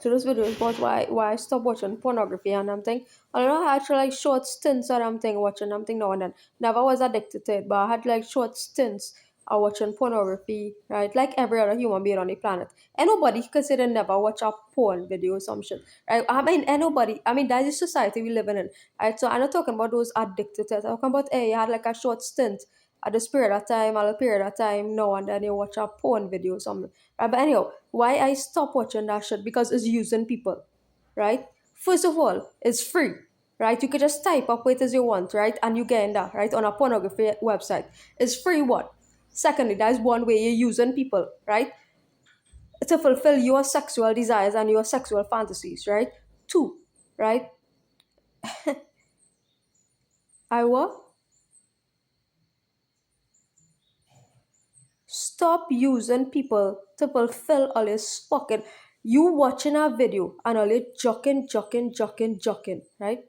So this video is about why I stopped watching pornography and I'm thinking I don't know I had like short stints that I'm thinking watching I'm thinking now and then. Never was addicted to it, but I had like short stints of watching pornography, right? Like every other human being on the planet. And nobody could say they never watch a porn video or some shit. Right? I mean anybody that's the society we live in. Right. So I'm not talking about those addicted to it. I'm talking about you had like a short stint at this period of time, a little period of time now and then you watch a porn video or something. Right? But anyhow, why I stop watching that shit? Because it's using people, right? First of all, it's free, right? You could just type up what it is you want, right? And you get in that, right? On a pornography website. It's free one. Secondly, that is one way you're using people, right? To fulfill your sexual desires and your sexual fantasies, right? Two, right? I will stop using people to fulfill all this fucking. You watching a video and all it joking, right?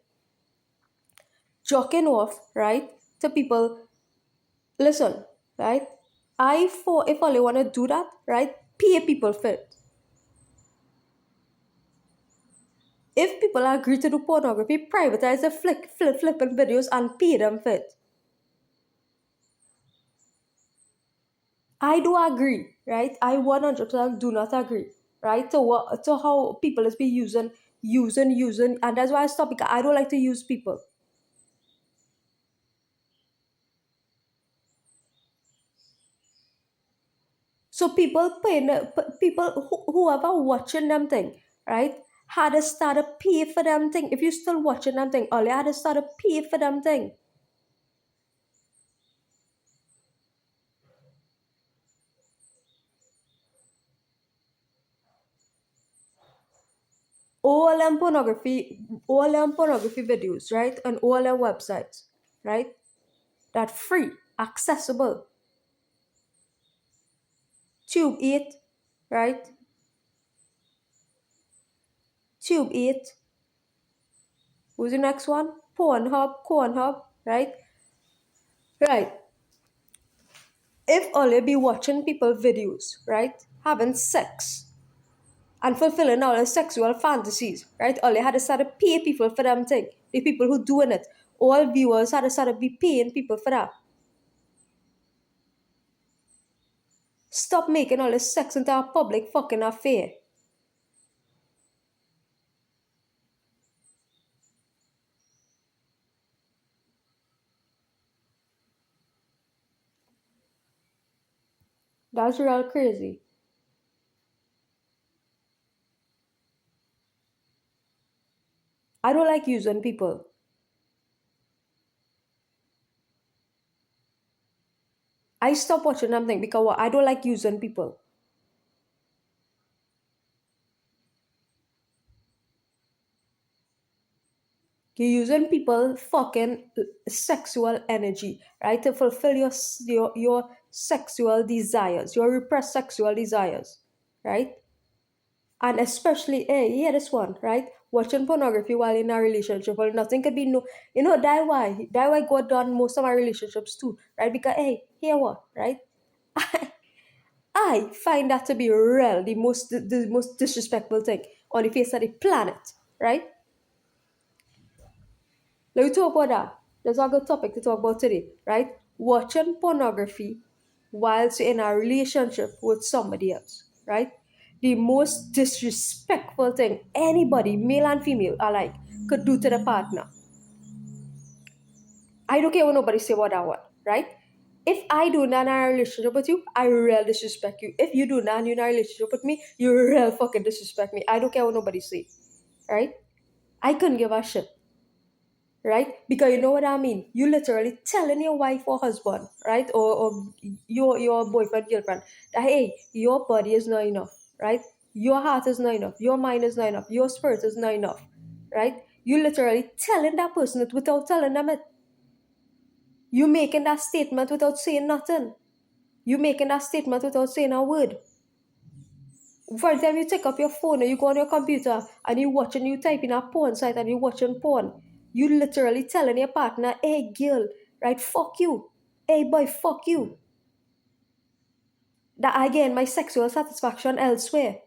Joking off, right? To people, listen, right? I for if all you wanna do that, right? Pay people for it. If people agree to do pornography, privatize the flipping videos and pay them for it. I do agree, right? I 100% do not agree, right? To how people is be using, and that's why I stop because I don't like to use people. So people whoever watching them thing, right, had to start to pay for them thing. If you still watching them thing, all you had to start to pay for them thing. All them pornography videos, right, and all them websites, right, that free, accessible. Tube 8, right? Tube 8. Who's the next one? Pornhub, right? Right. If only be watching people videos, right? Having sex and fulfilling all their sexual fantasies, right? All they had to start to pay people for them thing. The people who doing it. All viewers had to start to be paying people for that. Stop making all this sex into a public fucking affair. That's real crazy. I don't like using people. I stop watching them thing because what? I don't like using people. You're using people fucking sexual energy, right, to fulfill your sexual desires, your repressed sexual desires, right? And especially, hey, hear this one, right? Watching pornography while in a relationship, well, nothing could be no, that why God done most of my relationships too, right? Because hey, hear what, right? I find that to be real, the most disrespectful thing on the face of the planet, right? Let me talk about that. That's a good topic to talk about today, right? Watching pornography whilst you're in a relationship with somebody else, right? The most disrespectful thing anybody, male and female alike, could do to the partner. I don't care what nobody say about that one, right? If I do not in a relationship with you, I real disrespect you. If you do not in a relationship with me, you real fucking disrespect me. I don't care what nobody say, right? I couldn't give a shit, right? Because you know what I mean. You literally telling your wife or husband, right, or your boyfriend, girlfriend, that hey, your body is not enough, right? Your heart is not enough. Your mind is not enough. Your spirit is not enough, right? You literally telling that person it without telling them it. You making that statement without saying nothing. You making that statement without saying a word. For example, you take up your phone or you go on your computer and you watching, you type in a porn site and you watching porn. You literally telling your partner, hey girl, right, fuck you. Hey boy, fuck you. That I get my sexual satisfaction elsewhere.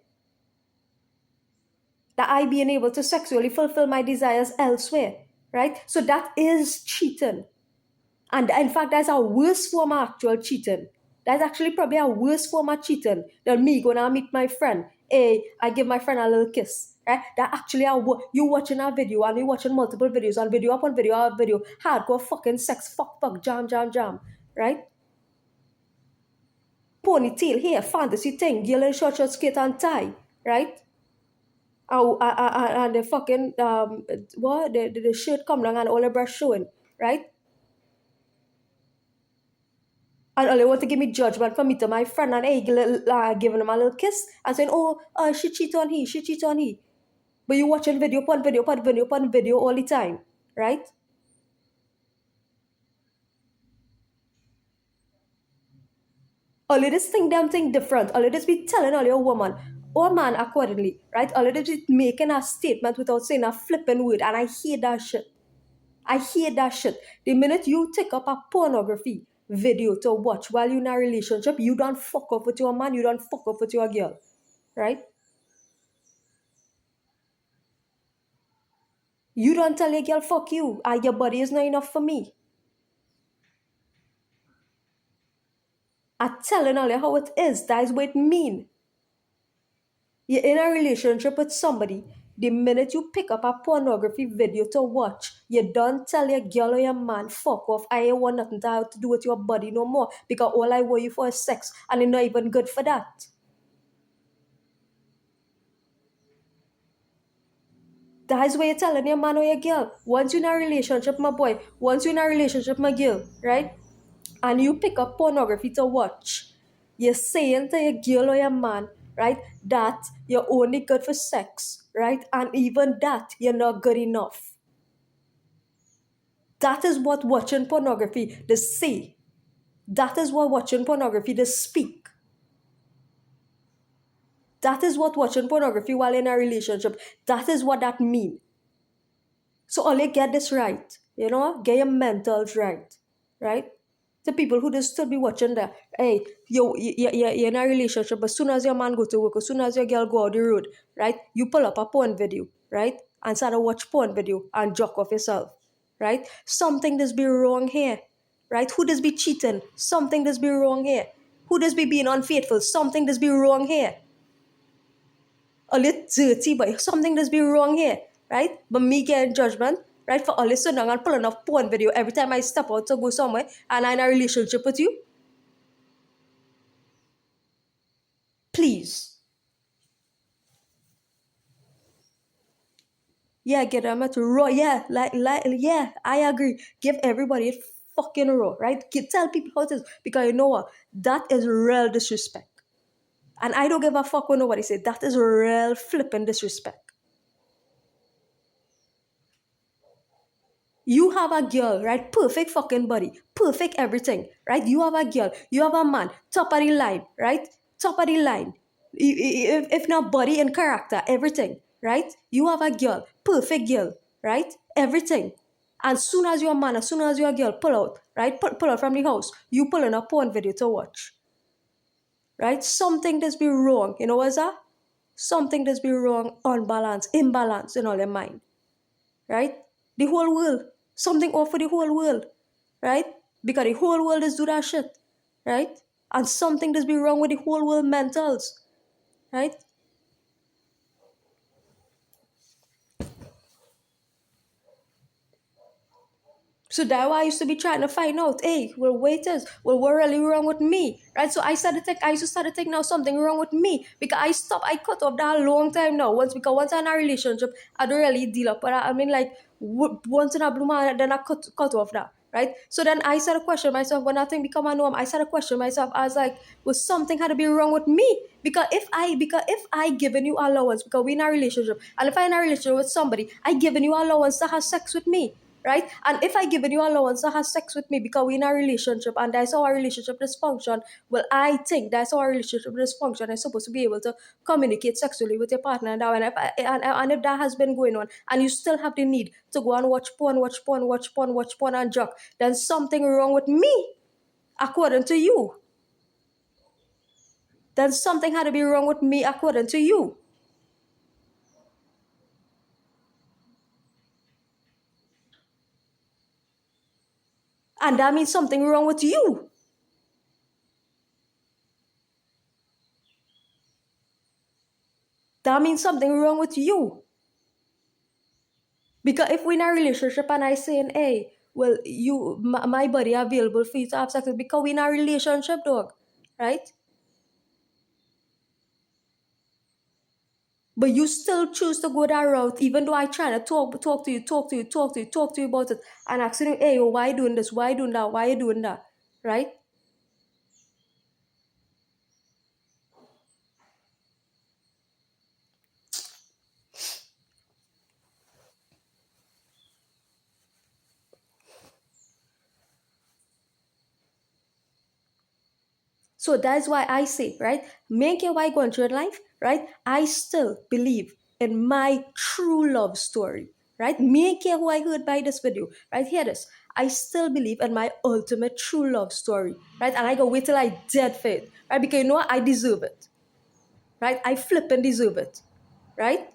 that I being able to sexually fulfill my desires elsewhere, right? So that is cheating. And in fact, that's a worse form of actual cheating. That's actually probably a worse form of cheating than me going to meet my friend. Hey, I give my friend a little kiss. Right? That actually you watching a video and you watching multiple videos on video upon video upon video, hardcore fucking sex, fuck, jam, jam, jam. Right? Ponytail hair, fantasy thing, girl in short skirt and tie. Right? And the fucking what the shirt come down and all the breast showing. Right? And all they want to give me judgment for me to my friend and hey, giving him a little kiss and saying, she cheat on he, she cheat on he. But you watching video upon video upon video upon video all the time, right? All of this thing, them thing different. All of this be telling all your woman or man accordingly, right? All of this be making a statement without saying a flipping word. And I hate that shit. I hate that shit. The minute you take up a pornography video to watch while you're in a relationship, you don't fuck up with your man, you don't fuck up with your girl, right? You don't tell your girl, fuck you, your body is not enough for me. I'm telling all you how it is. That is what it mean. You're in a relationship with somebody. The minute you pick up a pornography video to watch, you don't tell your girl or your man, fuck off. I ain't want nothing to have to do with your body no more because all I want you for is sex and it's not even good for that. That is what you're telling your man or your girl. Once you're in a relationship, my boy, once you're in a relationship, my girl, right? And you pick up pornography to watch, you're saying to your girl or your man, right, that you're only good for sex, right? And even that, you're not good enough. That is what watching pornography does say. That is what watching pornography does speak. That is what watching pornography while in a relationship, that is what that means. So all you get this right, get your mentals right? The people who just still be watching that, hey, you're in a relationship, as soon as your man go to work, as soon as your girl go out the road, right? You pull up a porn video, right? And start to watch porn video and jock off yourself, right? Something does be wrong here, right? Who does be cheating? Something does be wrong here. Who does be being unfaithful? Something does be wrong here. A little dirty, but something does be wrong here, right? But me getting judgment, right, for all listening and pulling off porn video every time I step out to go somewhere and I'm in a relationship with you. Please. Yeah, get them at raw. Yeah, yeah, I agree. Give everybody a fucking raw, right? Tell people how it is. Because you know what? That is real disrespect. And I don't give a fuck what nobody say. That is real flipping disrespect. You have a girl, right? Perfect fucking body. Perfect everything, right? You have a girl. You have a man. Top of the line, right? Top of the line. If not body and character, everything, right? You have a girl. Perfect girl, right? Everything. And soon as your man, as soon as your girl pull out, right? Pull out from the house, you pull in a porn video to watch. Right? Something does be wrong. You know what's that? Something does be wrong, unbalance, imbalance in all your mind. Right? The whole world. Something off for the whole world. Right? Because the whole world is do that shit. Right? And something does be wrong with the whole world mentals. Right? So that's why I used to be trying to find out, hey, well, waiters, well, what really wrong with me? Right? So I used to start to think now something wrong with me. Because I cut off that a long time now. Because once I'm in a relationship, I don't really deal up. But I mean, like, once in a blue man, then I cut off that. Right? So then I started questioning myself when I think become a norm. I started questioning myself. I was like, well, something had to be wrong with me. Because if I given you allowance, because we're in a relationship, and if I'm in a relationship with somebody, I given you allowance to have sex with me. Right? And if I given you allowance to have sex with me because we're in a relationship and that's how our relationship dysfunction, well, I think that's how our relationship dysfunction. I'm supposed to be able to communicate sexually with your partner. And if that has been going on and you still have the need to go and watch porn and joke, then something wrong with me, according to you. Then something had to be wrong with me according to you. And that means something wrong with you. That means something wrong with you. Because if we're in a relationship and I saying, hey, well, my body available for you to have sex, because we're in a relationship, dog, right? But you still choose to go that route, even though I try to talk to you about it, and asking you, hey, why you doing this? Why you doing that? Why you doing that? Right? So that's why I say, right, make your way going through life, right? I still believe in my true love story, right? Make care who I heard by this video, right? Hear this. I still believe in my ultimate true love story, right? And I go wait till I dead for it, right? Because you know what? I deserve it, right? I flip and deserve it, right?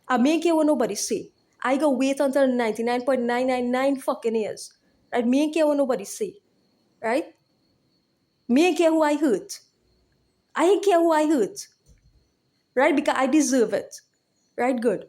I make care what nobody say. I go wait until 99.999 fucking years, right? Make care what nobody say, right? Make care who I hurt. I ain't care who I hurt, right? Because I deserve it, right? Good.